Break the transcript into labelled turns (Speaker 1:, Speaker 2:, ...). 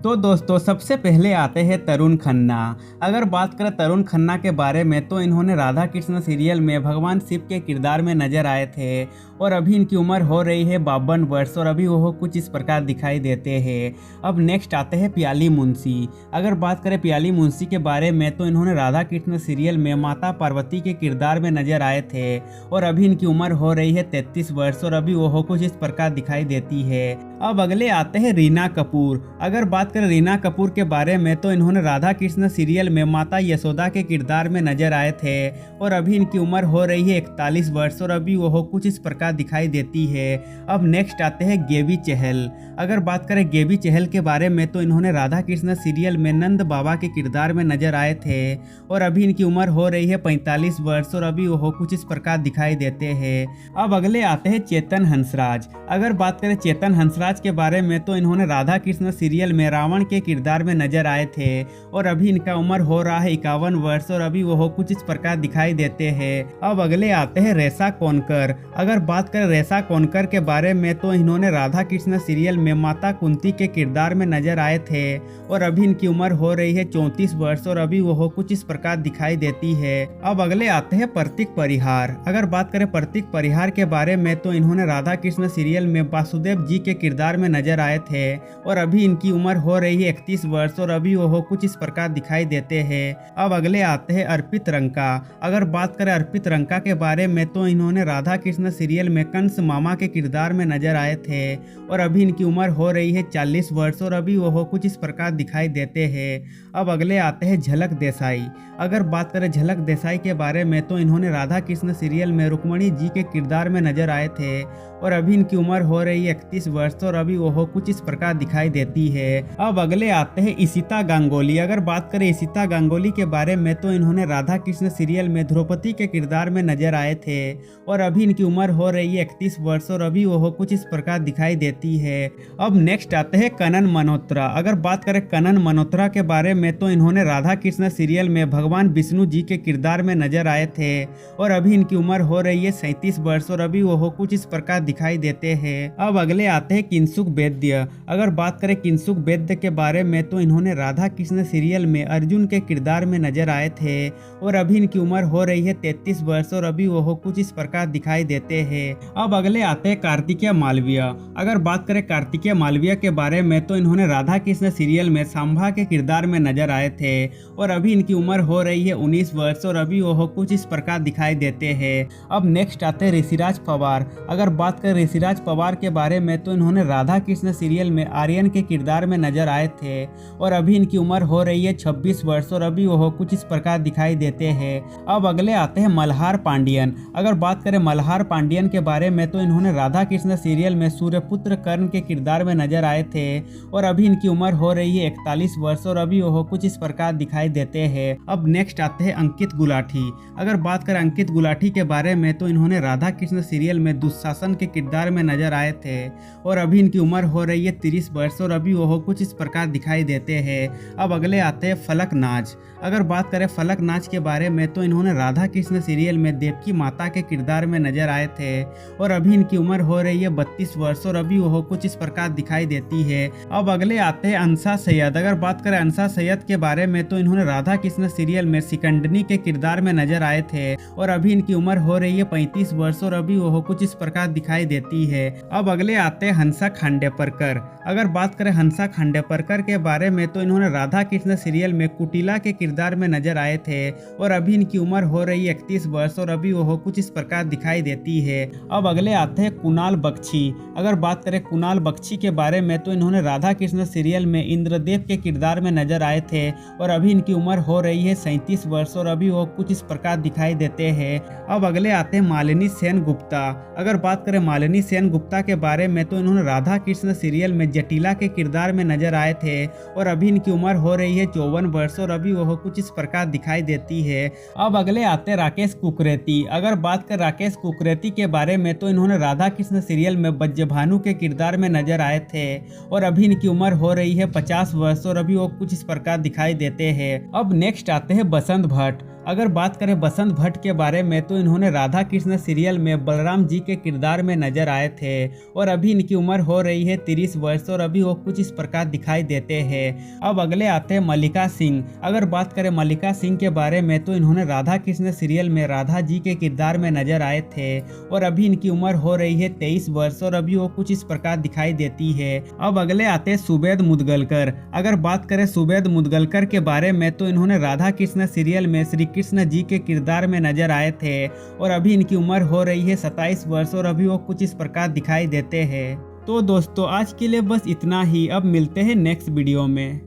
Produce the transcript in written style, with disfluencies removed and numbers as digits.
Speaker 1: तो दोस्तों सबसे पहले आते हैं तरुण खन्ना। अगर बात करें तरुण खन्ना के बारे में तो इन्होंने राधा कृष्ण सीरियल में भगवान शिव के किरदार में नजर आए थे और अभी इनकी उम्र हो रही है 52 वर्ष और अभी वो कुछ इस प्रकार दिखाई देते हैं। अब नेक्स्ट आते हैं प्याली मुंशी। अगर बात करें प्याली मुंशी के बारे में तो इन्होंने राधा कृष्ण सीरियल में माता पार्वती के किरदार में नजर आए थे और अभी इनकी उम्र हो रही है 33 वर्ष और अभी वो कुछ इस प्रकार दिखाई देती है। अब अगले आते हैं रीना कपूर। अगर बात करें रीना कपूर के बारे में तो इन्होंने राधा कृष्ण सीरियल में माता यशोदा के किरदार में नजर आए थे और अभी इनकी उम्र हो रही है 41 वर्ष और अभी वो कुछ इस प्रकार दिखाई देती है। अब नेक्स्ट आते हैं गेवी चहल। अगर बात करें गेवी चहल के बारे में तो इन्होंने राधा कृष्ण सीरियल में नंद बाबा के किरदार में नजर आए थे और अभी इनकी उम्र हो रही है 45 वर्ष और अभी वो कुछ इस प्रकार दिखाई देते हैं। अब अगले आते हैं चेतन हंसराज। अगर बात करें चेतन हंसराज के बारे में तो इन्होंने राधा कृष्ण सीरियल में रावण के किरदार में नजर आए थे और अभी इनका उम्र हो रहा है 51 वर्ष और अभी वो कुछ इस प्रकार दिखाई देते हैं। अब अगले आते हैं रेशा कोनकर। अगर बात करें रेशा कोनकर के बारे में तो इन्होंने राधा कृष्ण सीरियल में माता कुंती के किरदार में नजर आए थे और अभी इनकी उम्र हो रही है 34 वर्ष और अभी वो कुछ इस प्रकार दिखाई देती है। अब अगले आते हैं प्रतीक परिहार। अगर बात करें प्रतीक परिहार के बारे में तो इन्होंने राधा कृष्ण सीरियल में वासुदेव जी के किरदार में नजर आए थे और अभी इनकी उम्र हो रही है 31 वर्ष और अभी वो कुछ इस प्रकार दिखाई देते हैं। अब अगले आते हैं अर्पित रंका। अगर बात करें अर्पित रंका के बारे में तो इन्होंने राधा कृष्ण सीरियल में कंस मामा के किरदार में नजर आए थे और अभी इनकी उम्र हो रही है 40 वर्ष और अभी वो कुछ इस प्रकार दिखाई देते हैं। अब अगले आते हैं झलक देसाई। अगर बात करें झलक देसाई के बारे में तो इन्होंने राधा कृष्ण सीरियल में रुक्मणी जी के किरदार में नजर आए थे और अभी इनकी उम्र हो रही है 31 वर्ष और अभी वो कुछ इस प्रकार दिखाई देती है। अब अगले आते हैं इशिता गांगुली। अगर बात करें इशिता गांगुली के बारे में तो इन्होंने राधा कृष्ण सीरियल में द्रौपदी के किरदार में नजर आए थे और अभी इनकी उम्र हो रही है 31 वर्ष और अभी वो कुछ इस प्रकार दिखाई देती है। अब नेक्स्ट आते हैं कनन मल्होत्रा। अगर बात करें कनन मल्होत्रा के बारे में तो इन्होंने राधा कृष्ण सीरियल में भगवान विष्णु जी के किरदार में नजर आए थे और अभी इनकी उम्र हो रही है 37 वर्ष और अभी वो कुछ इस प्रकार दिखाई देते हैं। अब अगले आते हैं किंसुक वैद्य। अगर बात करें किंसुक वैद्य के बारे में तो इन्होंने राधा कृष्ण सीरियल में अर्जुन के किरदार में नजर आए थे और अभी इनकी उम्र हो रही है 33 वर्ष और अभी वो कुछ इस प्रकार दिखाई देते हैं। अब अगले आते हैं कार्तिकेय मालवीय। अगर बात करें कार्तिकेय मालवीय के बारे में तो इन्होंने राधा कृष्ण सीरियल में सांभा के किरदार में नजर आए थे और अभी इनकी उम्र हो रही है 19 वर्ष और अभी वो कुछ इस प्रकार दिखाई देते हैं। अब नेक्स्ट आते हैं ऋषिराज पवार। अगर बात करें ऋषिराज पवार के बारे में तो इन्होंने राधा कृष्ण सीरियल में आर्यन के किरदार में नजर आए थे और अभी इनकी उम्र हो रही है 26 वर्ष और अभी वो कुछ इस प्रकार दिखाई देते हैं। अब अगले आते हैं मल्हार पांडियन। अगर बात करें मल्हार पांडियन के बारे में तो इन्होंने राधा कृष्ण सीरियल में सूर्यपुत्र कर्ण के किरदार में नजर आए थे और अभी इनकी उम्र हो रही है 41 वर्ष और अभी वो कुछ इस प्रकार दिखाई देते हैं। अब नेक्स्ट आते हैं अंकित गुलाटी। अगर बात करें अंकित गुलाटी के बारे में तो इन्होंने राधा कृष्ण सीरियल में दुशासन के किरदार में नजर आए थे और अभी इनकी उम्र हो रही है 30 वर्ष और अभी वो कुछ इस प्रकार दिखाई देते हैं। अब अगले आते हैं फलक नाज। अगर बात करें फलक नाज के बारे में तो इन्होंने राधा कृष्ण सीरियल में देवकी माता के किरदार में नजर आए थे और अभी इनकी उम्र हो रही है 32 वर्ष और अभी वो कुछ इस प्रकार दिखाई देती है। अब अगले आते हैं अंसा सैयद। अगर बात करें अंसा सैयद के बारे में तो इन्होंने राधा कृष्ण सीरियल में सिकंदनी के किरदार में नजर आए थे और अभी इनकी उम्र हो रही है 35 वर्ष और अभी वो कुछ इस प्रकार दिखाई देती है। अब अगले आते हैं हंसा खांडेपरकर। अगर बात करें हंसा खांडेपरकर के बारे में तो इन्होंने राधा कृष्ण सीरियल में कुटिला के किरदार में नजर आए थे और अभी इनकी उम्र हो रही है 31 वर्ष और अभी वो कुछ इस प्रकार दिखाई देती है। अब अगले आते हैं कुणाल बख्शी। अगर बात करें कुणाल बख्शी के बारे में तो इन्होंने राधा कृष्ण सीरियल में इंद्रदेव के किरदार में नजर आए थे और अभी इनकी उम्र हो रही है 37 वर्ष और अभी वो कुछ इस प्रकार दिखाई देते हैं। अब अगले आते हैं मालिनी सेन गुप्ता। अगर बात करें मालिनी सेन गुप्ता के बारे में तो इन्होंने राधा कृष्ण सीरियल में जटिला के किरदार में नजर आए थे और अभी इनकी उम्र हो रही है 54 वर्ष और अभी वो कुछ इस प्रकार दिखाई देती है। अब अगले आते हैं राकेश कुकरेती। अगर बात करें राकेश कुकरेती के बारे में तो इन्होंने राधा कृष्ण सीरियल में बज्जभानु के किरदार में नजर आए थे और अभी इनकी उम्र हो रही है 50 वर्ष और अभी वो कुछ इस प्रकार दिखाई देते हैं। अब नेक्स्ट आते हैं बसंत भट्ट। अगर बात करें बसंत भट्ट के बारे में तो इन्होंने राधा कृष्ण सीरियल में बलराम जी के किरदार में नजर आए थे और अभी इनकी उम्र हो रही है 30 वर्ष और अभी वो कुछ इस प्रकार दिखाई देते हैं। अब अगले आते हैं मल्लिका सिंह। अगर बात करें मल्लिका सिंह के बारे में तो इन्होंने राधा कृष्ण सीरियल में राधा जी के किरदार में नजर आए थे और अभी इनकी उम्र हो रही है 23 वर्ष और अभी वो कुछ इस प्रकार दिखाई देती है। अब अगले आते हैं सुबेद मुदगलकर। अगर बात करें सुबेद मुदगलकर के बारे में तो इन्होंने राधा कृष्ण सीरियल में श्री कृष्ण जी के किरदार में नजर आए थे और अभी इनकी उम्र हो रही है 27 वर्ष और अभी वो कुछ इस प्रकार दिखाई देते हैं। तो दोस्तों आज के लिए बस इतना ही। अब मिलते हैं नेक्स्ट वीडियो में।